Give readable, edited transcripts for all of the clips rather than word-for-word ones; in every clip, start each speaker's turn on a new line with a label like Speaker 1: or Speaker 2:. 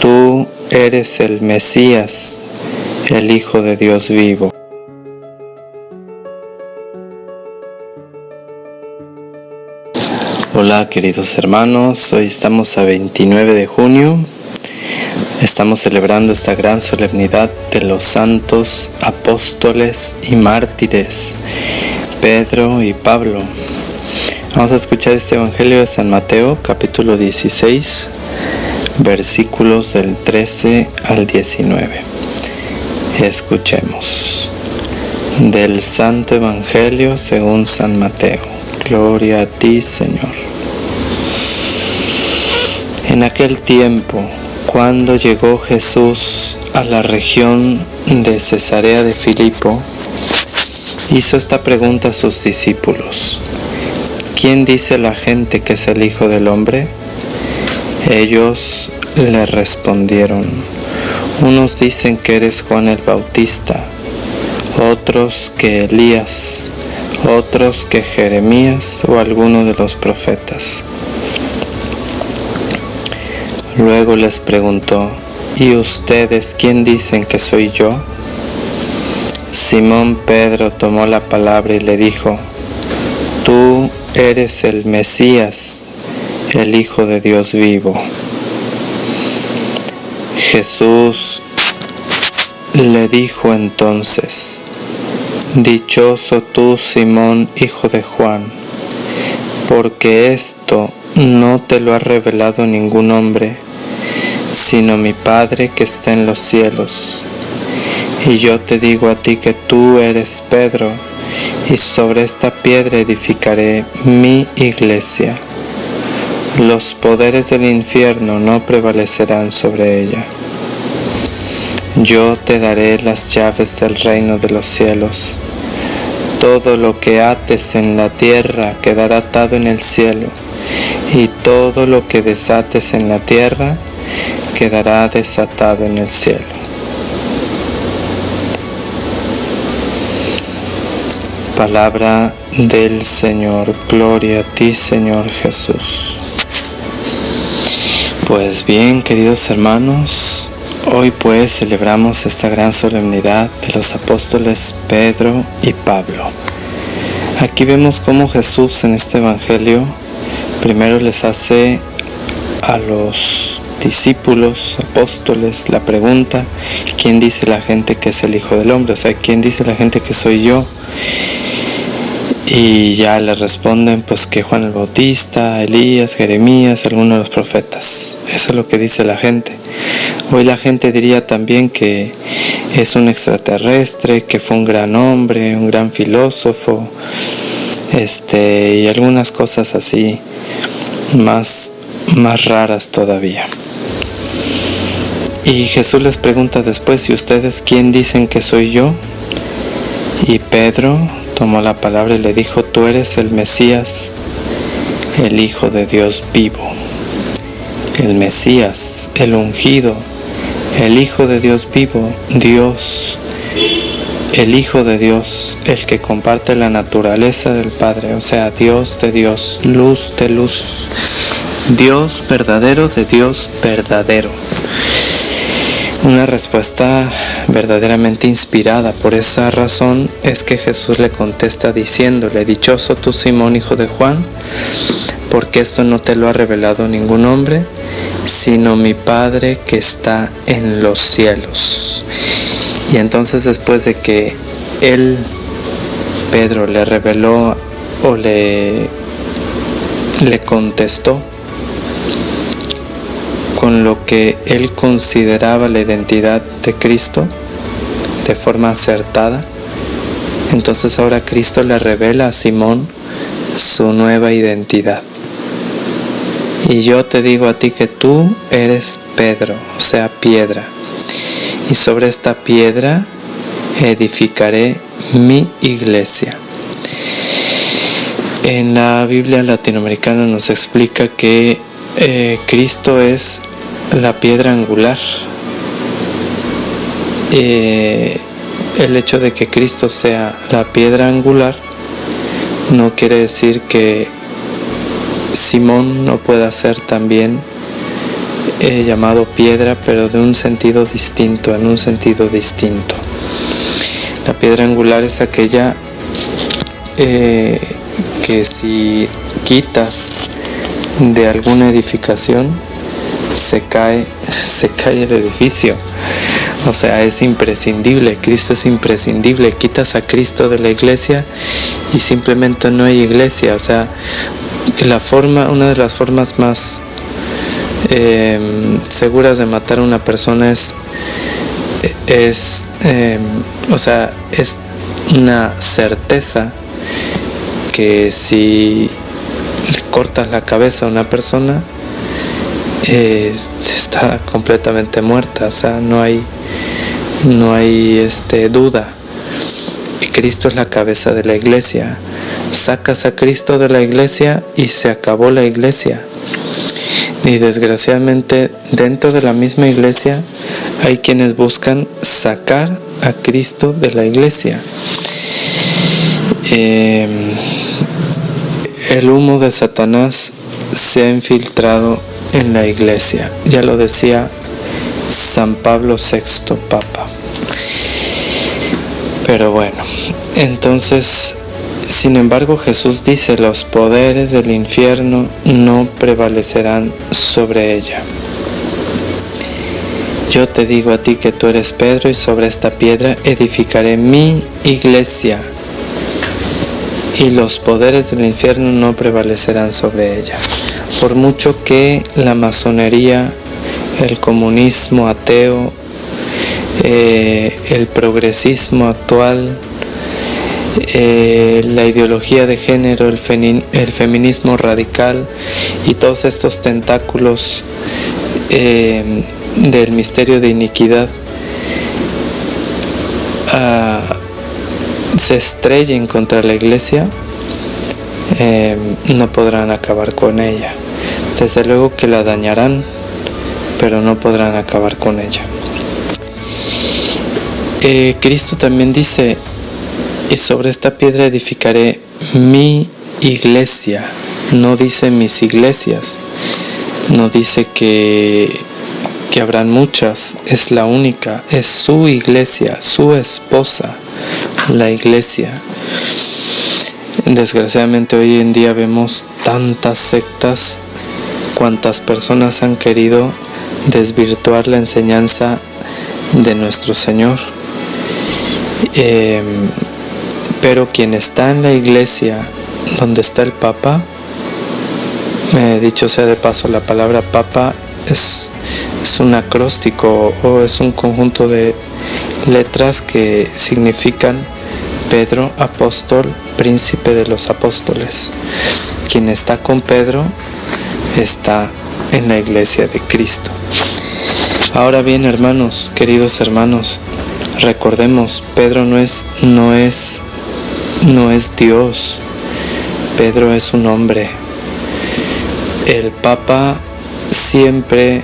Speaker 1: Tú eres el Mesías, el Hijo de Dios vivo. Hola queridos hermanos, hoy estamos a 29 de junio. Estamos celebrando esta gran solemnidad de los santos apóstoles y mártires, Pedro y Pablo. Vamos a escuchar este Evangelio de San Mateo, capítulo 16, versículos del 13 al 19. Escuchemos. Del Santo Evangelio según San Mateo. Gloria a ti, Señor. En aquel tiempo, cuando llegó Jesús a la región de Cesarea de Filipo, hizo esta pregunta a sus discípulos: ¿Quién dice la gente que es el Hijo del Hombre? Ellos le respondieron: unos dicen que eres Juan el Bautista, otros que Elías, otros que Jeremías o alguno de los profetas. Luego les preguntó: ¿y ustedes quién dicen que soy yo? Simón Pedro tomó la palabra y le dijo: Tú eres el Mesías, el Hijo de Dios vivo. Jesús le dijo entonces: Dichoso tú, Simón, hijo de Juan, porque esto no te lo ha revelado ningún hombre, sino mi Padre que está en los cielos. Y yo te digo a ti que tú eres Pedro, y sobre esta piedra edificaré mi iglesia. Los poderes del infierno no prevalecerán sobre ella. Yo te daré las llaves del reino de los cielos. Todo lo que ates en la tierra quedará atado en el cielo, y todo lo que desates en la tierra quedará desatado en el cielo. Palabra del Señor. Gloria a ti, Señor Jesús. Pues bien, queridos hermanos, hoy pues celebramos esta gran solemnidad de los apóstoles Pedro y Pablo. Aquí vemos cómo Jesús en este Evangelio primero les hace a los discípulos, apóstoles, la pregunta: ¿quién dice la gente que es el Hijo del Hombre? O sea, ¿quién dice la gente que soy yo? Y ya le responden pues que Juan el Bautista, Elías, Jeremías, algunos de los profetas. Eso es lo que dice la gente. Hoy la gente diría también que es un extraterrestre, que fue un gran hombre, un gran filósofo, y algunas cosas así más raras todavía. Y Jesús les pregunta después: ¿y ustedes quién dicen que soy yo? Y Pedro tomó la palabra y le dijo: Tú eres el Mesías, el Hijo de Dios vivo. El Mesías, el ungido, el Hijo de Dios vivo, Dios, el Hijo de Dios, el que comparte la naturaleza del Padre, o sea, Dios de Dios, luz de luz, Dios verdadero de Dios verdadero. Una respuesta verdaderamente inspirada. Por esa razón es que Jesús le contesta diciéndole: Dichoso tú, Simón, hijo de Juan, porque esto no te lo ha revelado ningún hombre, sino mi Padre que está en los cielos. Y entonces, después de que Pedro le reveló o le contestó con lo que él consideraba la identidad de Cristo de forma acertada, entonces ahora Cristo le revela a Simón su nueva identidad. Y yo te digo a ti que tú eres Pedro, o sea, piedra, y sobre esta piedra edificaré mi iglesia. En la Biblia latinoamericana nos explica que Cristo es la piedra angular. El hecho de que Cristo sea la piedra angular no quiere decir que Simón no pueda ser también llamado piedra, pero de un sentido distinto, en un sentido distinto. La piedra angular es aquella que si quitas de alguna edificación se cae el edificio. O sea, es imprescindible. Cristo es imprescindible. Quitas a Cristo de la iglesia y simplemente no hay iglesia. O sea, una de las formas más seguras de matar a una persona es una certeza que si le cortas la cabeza a una persona está completamente muerta. O sea, no hay duda. Y Cristo es la cabeza de la iglesia. Sacas a Cristo de la iglesia y se acabó la iglesia. Y desgraciadamente dentro de la misma iglesia hay quienes buscan sacar a Cristo de la iglesia. El humo de Satanás se ha infiltrado en la iglesia. Ya lo decía San Pablo VI, Papa. Pero bueno, entonces, sin embargo, Jesús dice: los poderes del infierno no prevalecerán sobre ella. Yo te digo a ti que tú eres Pedro, y sobre esta piedra edificaré mi iglesia, y los poderes del infierno no prevalecerán sobre ella. Por mucho que la masonería, el comunismo ateo, el progresismo actual, la ideología de género, el feminismo radical y todos estos tentáculos del misterio de iniquidad se estrellen contra la iglesia, no podrán acabar con ella. Desde luego que la dañarán, pero no podrán acabar con ella. Cristo también dice: y sobre esta piedra edificaré mi iglesia. No dice mis iglesias, no dice que habrán muchas, es la única, es su iglesia, su esposa, la iglesia. Desgraciadamente hoy en día vemos tantas sectas, cuantas personas han querido desvirtuar la enseñanza de nuestro Señor. Pero quien está en la iglesia donde está el Papa, dicho sea de paso, la palabra Papa es un acróstico o es un conjunto de letras que significan Pedro, apóstol, príncipe de los apóstoles. Quien está con Pedro está en la iglesia de Cristo. Ahora bien, hermanos, queridos hermanos, recordemos, Pedro no es Dios. Pedro es un hombre. El Papa siempre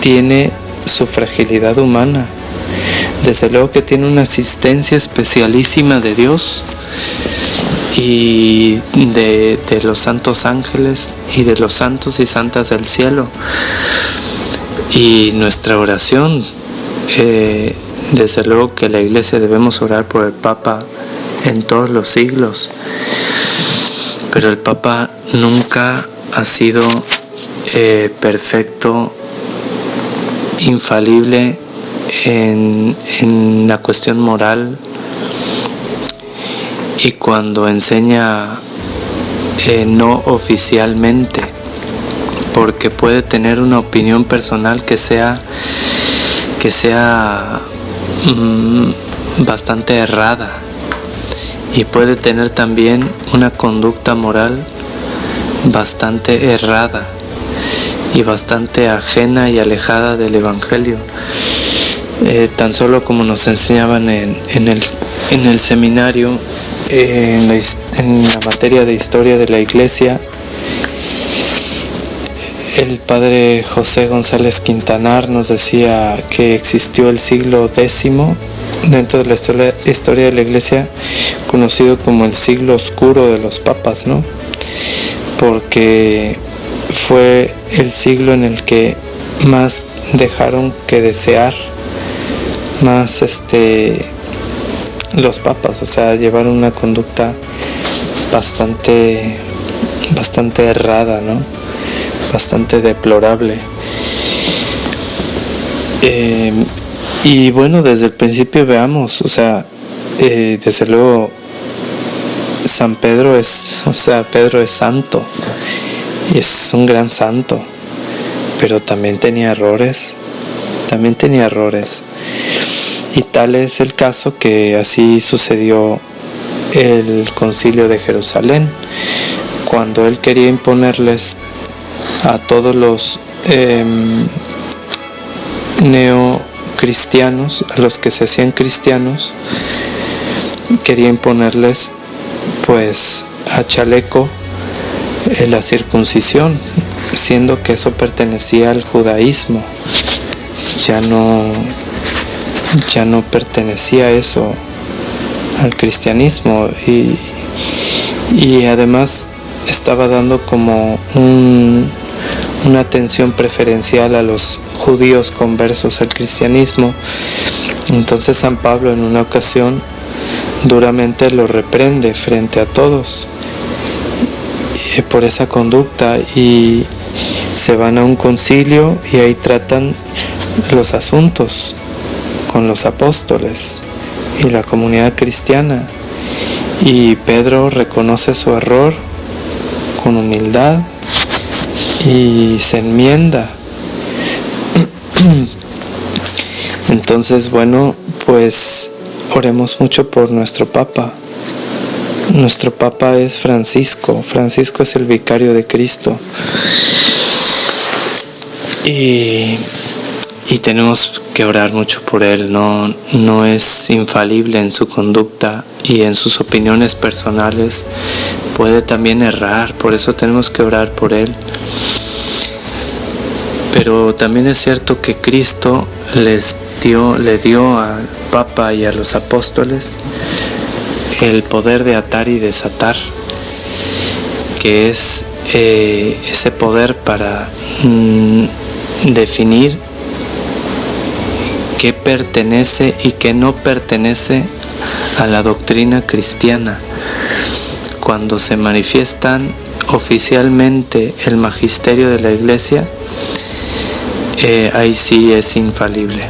Speaker 1: tiene su fragilidad humana. Desde luego que tiene una asistencia especialísima de Dios y de los santos ángeles y de los santos y santas del cielo. Y nuestra oración, desde luego que la iglesia debemos orar por el Papa en todos los siglos, pero el Papa nunca ha sido perfecto, infalible en la cuestión moral, y cuando enseña no oficialmente, porque puede tener una opinión personal que sea bastante errada, y puede tener también una conducta moral bastante errada y bastante ajena y alejada del Evangelio, tan solo como nos enseñaban en el seminario, en la materia de historia de la Iglesia. El padre José González Quintanar nos decía que existió el siglo X dentro de la historia de la Iglesia, conocido como el siglo oscuro de los papas, ¿no? Porque fue el siglo en el que más dejaron que desear, más los papas, o sea, llevaron una conducta bastante errada, ¿no? Bastante deplorable. Y bueno, desde el principio veamos, o sea, desde luego Pedro es santo, y es un gran santo, pero también tenía errores, y tal es el caso que así sucedió el Concilio de Jerusalén, cuando él quería imponerles a todos los neocristianos, a los que se hacían cristianos, quería imponerles pues a chaleco la circuncisión, siendo que eso pertenecía al judaísmo, ya no pertenecía eso al cristianismo, y además estaba dando como una atención preferencial a los judíos conversos al cristianismo. Entonces San Pablo en una ocasión duramente lo reprende frente a todos por esa conducta, y se van a un concilio y ahí tratan los asuntos con los apóstoles y la comunidad cristiana, y Pedro reconoce su error con humildad y se enmienda. Entonces, bueno, pues oremos mucho por nuestro Papa. Nuestro Papa es Francisco. Francisco es el vicario de Cristo. Y tenemos que orar mucho por él. No es infalible en su conducta y en sus opiniones personales. Puede también errar, por eso tenemos que orar por él. Pero también es cierto que Cristo le dio al Papa y a los apóstoles el poder de atar y desatar, que es ese poder para definir qué pertenece y qué no pertenece a la doctrina cristiana. Cuando se manifiestan oficialmente el magisterio de la Iglesia, ahí sí es infalible.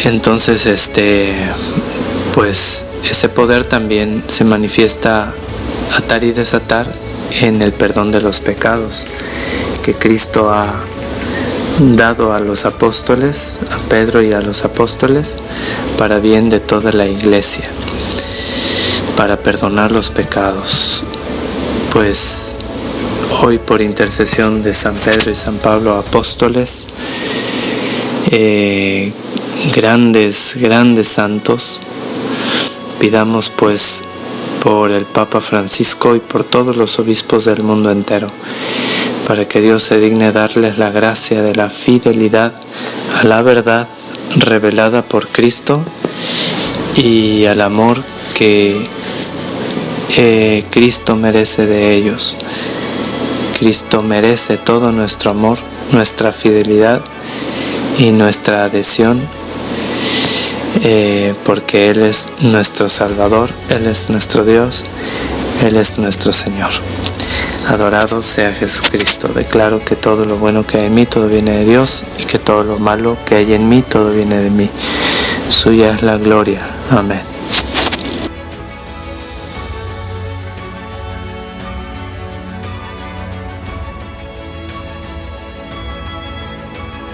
Speaker 1: Entonces, pues ese poder también se manifiesta atar y desatar en el perdón de los pecados que Cristo ha dado a los apóstoles, a Pedro y a los apóstoles, para bien de toda la Iglesia, para perdonar los pecados. Pues hoy, por intercesión de San Pedro y San Pablo, apóstoles, grandes santos, pidamos pues por el Papa Francisco y por todos los obispos del mundo entero, para que Dios se digne darles la gracia de la fidelidad a la verdad revelada por Cristo y al amor que Cristo merece de ellos. Cristo merece todo nuestro amor, nuestra fidelidad y nuestra adhesión, porque Él es nuestro Salvador, Él es nuestro Dios, Él es nuestro Señor. Adorado sea Jesucristo. Declaro que todo lo bueno que hay en mí, todo viene de Dios, y que todo lo malo que hay en mí, todo viene de mí. Suya es la gloria. Amén.